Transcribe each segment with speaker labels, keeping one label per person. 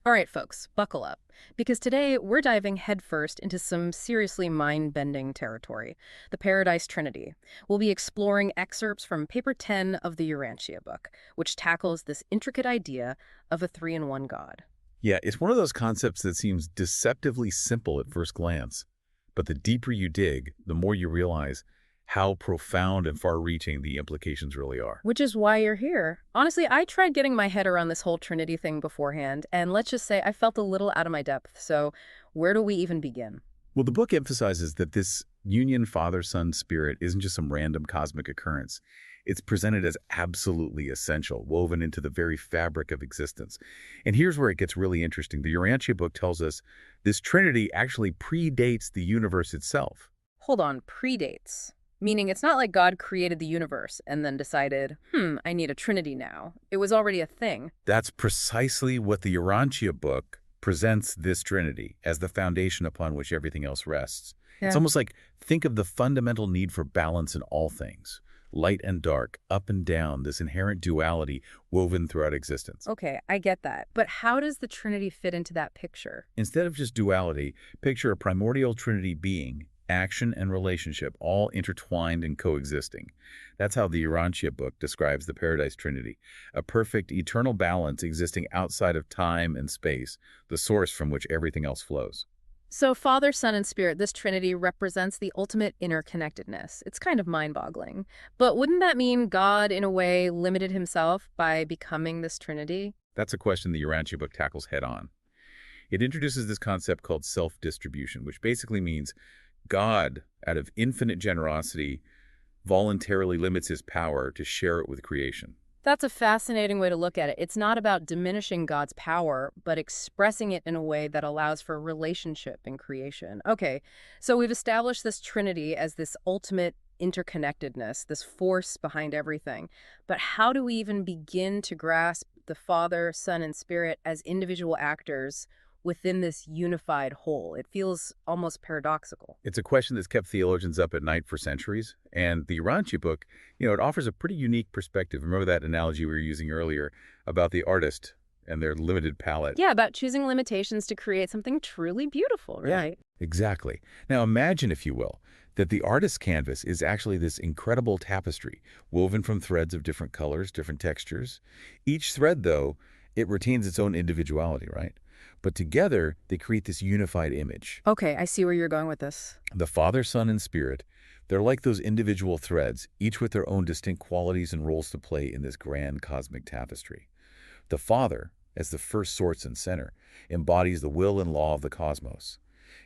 Speaker 1: All right, folks, buckle up, because today we're diving headfirst into some seriously mind-bending territory, the Paradise Trinity. We'll be exploring excerpts from paper 10 of the Urantia book, which tackles this intricate idea of a three-in-one God.
Speaker 2: Yeah, it's one of those concepts that seems deceptively simple at first glance. But the deeper you dig, the more you realize how profound and far-reaching the implications really are.
Speaker 1: Which is why you're here. Honestly, I tried getting my head around this whole Trinity thing beforehand, and let's just say I felt a little out of my depth, so where do we even begin?
Speaker 2: Well, the book emphasizes that this union Father-Son-Spirit isn't just some random cosmic occurrence. It's presented as absolutely essential, woven into the very fabric of existence. And here's where it gets really interesting. The Urantia book tells us this Trinity actually predates the universe itself.
Speaker 1: Hold on, predates. Meaning it's not like God created the universe and then decided, I need a Trinity now. It was already a thing.
Speaker 2: That's precisely what the Urantia book presents this Trinity as the foundation upon which everything else rests.
Speaker 1: Yeah.
Speaker 2: It's almost like think of the fundamental need for balance in all things. Light and dark, up and down, this inherent duality woven throughout existence.
Speaker 1: Okay, I get that. But how does the Trinity fit into that picture?
Speaker 2: Instead of just duality, picture a primordial Trinity being, action and relationship, all intertwined and coexisting. That's how the Urantia book describes the Paradise Trinity, a perfect, eternal balance existing outside of time and space, the source from which everything else flows.
Speaker 1: So Father, Son, and Spirit, this Trinity represents the ultimate interconnectedness. It's kind of mind-boggling. But wouldn't that mean God, in a way, limited himself by becoming this Trinity?
Speaker 2: That's a question the Urantia book tackles head-on. It introduces this concept called self-distribution, which basically means God, out of infinite generosity, voluntarily limits his power to share it with creation.
Speaker 1: That's a fascinating way to look at it. It's not about diminishing God's power, but expressing it in a way that allows for relationship in creation. Okay, so we've established this Trinity as this ultimate interconnectedness, this force behind everything. But how do we even begin to grasp the Father, Son, and Spirit as individual actors within this unified whole? It feels almost paradoxical.
Speaker 2: It's a question that's kept theologians up at night for centuries, and the Urantia book, it offers a pretty unique perspective. Remember that analogy we were using earlier about the artist and their limited palette?
Speaker 1: Yeah, about choosing limitations to create something truly beautiful, right?
Speaker 2: Yeah, exactly. Now imagine, if you will, that the artist's canvas is actually this incredible tapestry woven from threads of different colors, different textures. Each thread, though, it retains its own individuality, right? But together, they create this unified image.
Speaker 1: Okay, I see where you're going with this.
Speaker 2: The Father, Son, and Spirit, they're like those individual threads, each with their own distinct qualities and roles to play in this grand cosmic tapestry. The Father, as the first source and center, embodies the will and law of the cosmos.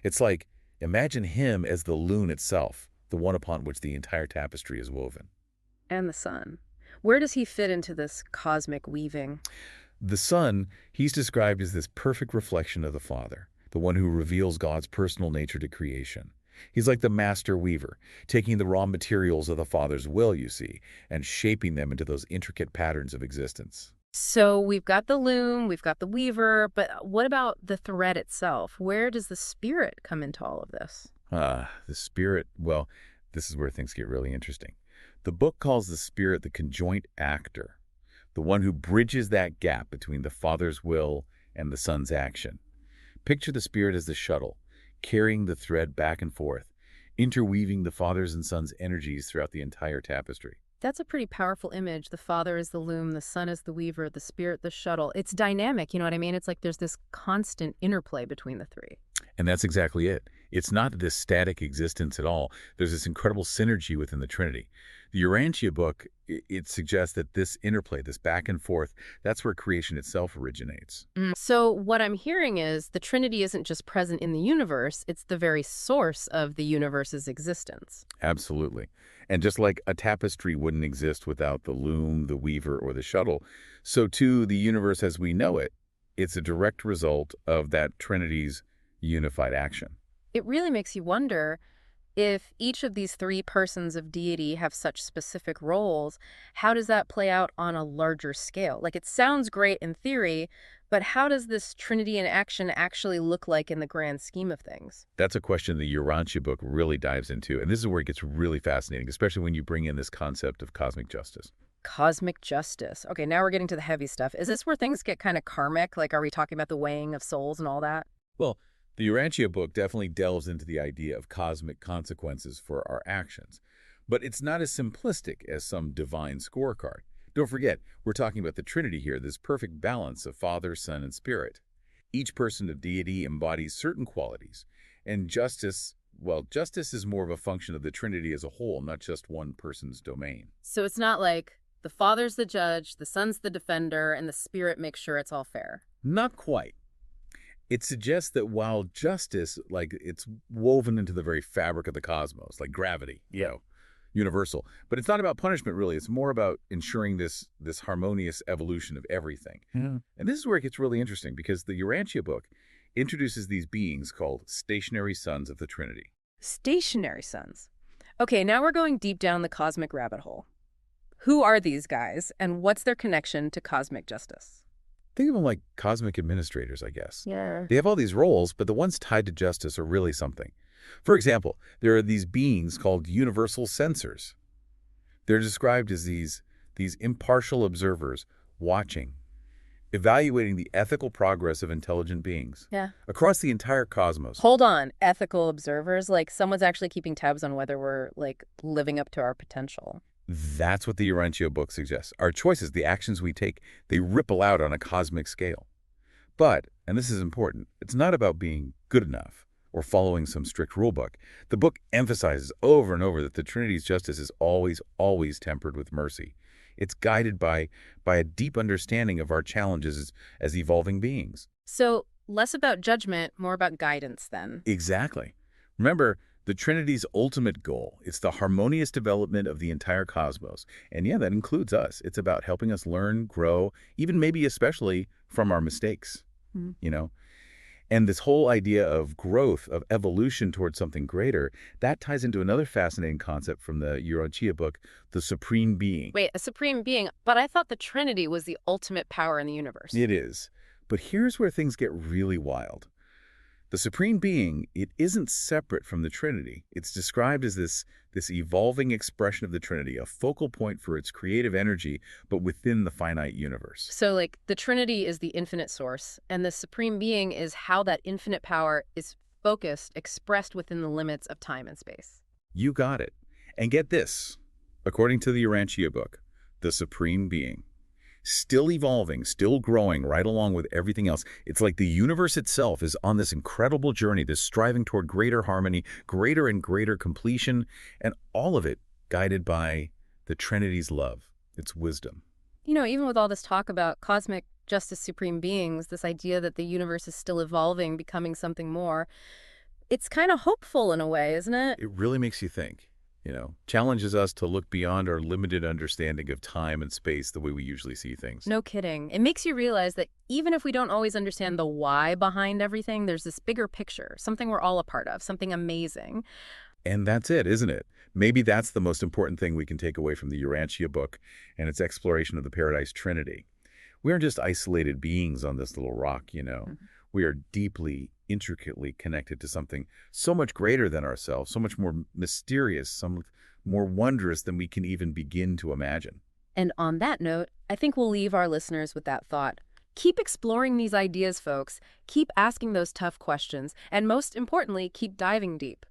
Speaker 2: It's like, imagine him as the loom itself, the one upon which the entire tapestry is woven.
Speaker 1: And the Son. Where does he fit into this cosmic weaving?
Speaker 2: The Son, he's described as this perfect reflection of the Father, the one who reveals God's personal nature to creation. He's like the master weaver, taking the raw materials of the Father's will, you see, and shaping them into those intricate patterns of existence.
Speaker 1: So we've got the loom, we've got the weaver, but what about the thread itself? Where does the Spirit come into all of this?
Speaker 2: The Spirit, well, this is where things get really interesting. The book calls the Spirit the conjoint actor, the one who bridges that gap between the Father's will and the Son's action. Picture the Spirit as the shuttle, carrying the thread back and forth, interweaving the Father's and Son's energies throughout the entire tapestry.
Speaker 1: That's a pretty powerful image. The Father is the loom, the Son is the weaver, the Spirit the shuttle. It's dynamic, you know what I mean? It's like there's this constant interplay between the three.
Speaker 2: And that's exactly it. It's not this static existence at all. There's this incredible synergy within the Trinity. The Urantia book, it suggests that this interplay, this back and forth, that's where creation itself originates.
Speaker 1: So what I'm hearing is the Trinity isn't just present in the universe, it's the very source of the universe's existence.
Speaker 2: Absolutely. And just like a tapestry wouldn't exist without the loom, the weaver, or the shuttle, so too the universe as we know it, it's a direct result of that Trinity's unified action.
Speaker 1: It really makes you wonder, if each of these three persons of deity have such specific roles, how does that play out on a larger scale? Like, it sounds great in theory, but how does this Trinity in action actually look like in the grand scheme of things?
Speaker 2: That's a question the Urantia book really dives into, and this is where it gets really fascinating, especially when you bring in this concept of cosmic justice.
Speaker 1: Cosmic justice. Okay, now we're getting to the heavy stuff. Is this where things get kind of karmic? Like, are we talking about the weighing of souls and all that?
Speaker 2: Well, the Urantia book definitely delves into the idea of cosmic consequences for our actions. But it's not as simplistic as some divine scorecard. Don't forget, we're talking about the Trinity here, this perfect balance of Father, Son, and Spirit. Each person of deity embodies certain qualities. And justice, well, justice is more of a function of the Trinity as a whole, not just one person's domain.
Speaker 1: So it's not like the Father's the judge, the Son's the defender, and the Spirit makes sure it's all fair.
Speaker 2: Not quite. It suggests that while justice, like it's woven into the very fabric of the cosmos, like gravity, universal. But it's not about punishment, really. It's more about ensuring this harmonious evolution of everything.
Speaker 1: Yeah.
Speaker 2: And this is where it gets really interesting, because the Urantia book introduces these beings called stationary sons of the Trinity.
Speaker 1: Stationary sons. Okay, now we're going deep down the cosmic rabbit hole. Who are these guys, and what's their connection to cosmic justice?
Speaker 2: Think of them like cosmic administrators, I guess.
Speaker 1: Yeah.
Speaker 2: They have all these roles, but the ones tied to justice are really something. For example, there are these beings called universal censors. They're described as these impartial observers watching, evaluating the ethical progress of intelligent beings across the entire cosmos.
Speaker 1: Hold on. Ethical observers? Like someone's actually keeping tabs on whether we're, like, living up to our potential.
Speaker 2: That's what the Urantia book suggests. Our choices, the actions we take, they ripple out on a cosmic scale. But, and this is important, it's not about being good enough or following some strict rule book. The book emphasizes over and over that the Trinity's justice is always, always tempered with mercy. It's guided by a deep understanding of our challenges as evolving beings.
Speaker 1: So, less about judgment, more about guidance, then.
Speaker 2: Exactly. Remember, the Trinity's ultimate goal is the harmonious development of the entire cosmos. And yeah, that includes us. It's about helping us learn, grow, even maybe especially from our mistakes, And this whole idea of growth, of evolution towards something greater, that ties into another fascinating concept from the Urantia book, the Supreme Being.
Speaker 1: Wait, a supreme being? But I thought the Trinity was the ultimate power in the universe.
Speaker 2: It is. But here's where things get really wild. The Supreme Being, it isn't separate from the Trinity. It's described as this evolving expression of the Trinity, a focal point for its creative energy, but within the finite universe.
Speaker 1: So, like, the Trinity is the infinite source, and the Supreme Being is how that infinite power is focused, expressed within the limits of time and space.
Speaker 2: You got it. And get this. According to the Urantia book, the Supreme Being, still evolving, still growing right along with everything else. It's like the universe itself is on this incredible journey, this striving toward greater harmony, greater and greater completion, and all of it guided by the Trinity's love, its wisdom.
Speaker 1: Even with all this talk about cosmic justice, supreme beings, this idea that the universe is still evolving, becoming something more, it's kind of hopeful in a way, isn't it?
Speaker 2: It really makes you think. Challenges us to look beyond our limited understanding of time and space the way we usually see things.
Speaker 1: No kidding. It makes you realize that even if we don't always understand the why behind everything, there's this bigger picture, something we're all a part of, something amazing.
Speaker 2: And that's it, isn't it? Maybe that's the most important thing we can take away from the Urantia book and its exploration of the Paradise Trinity. We aren't just isolated beings on this little rock, We are deeply, intricately connected to something so much greater than ourselves, so much more mysterious, so much more wondrous than we can even begin to imagine.
Speaker 1: And on that note, I think we'll leave our listeners with that thought. Keep exploring these ideas, folks. Keep asking those tough questions. And most importantly, keep diving deep.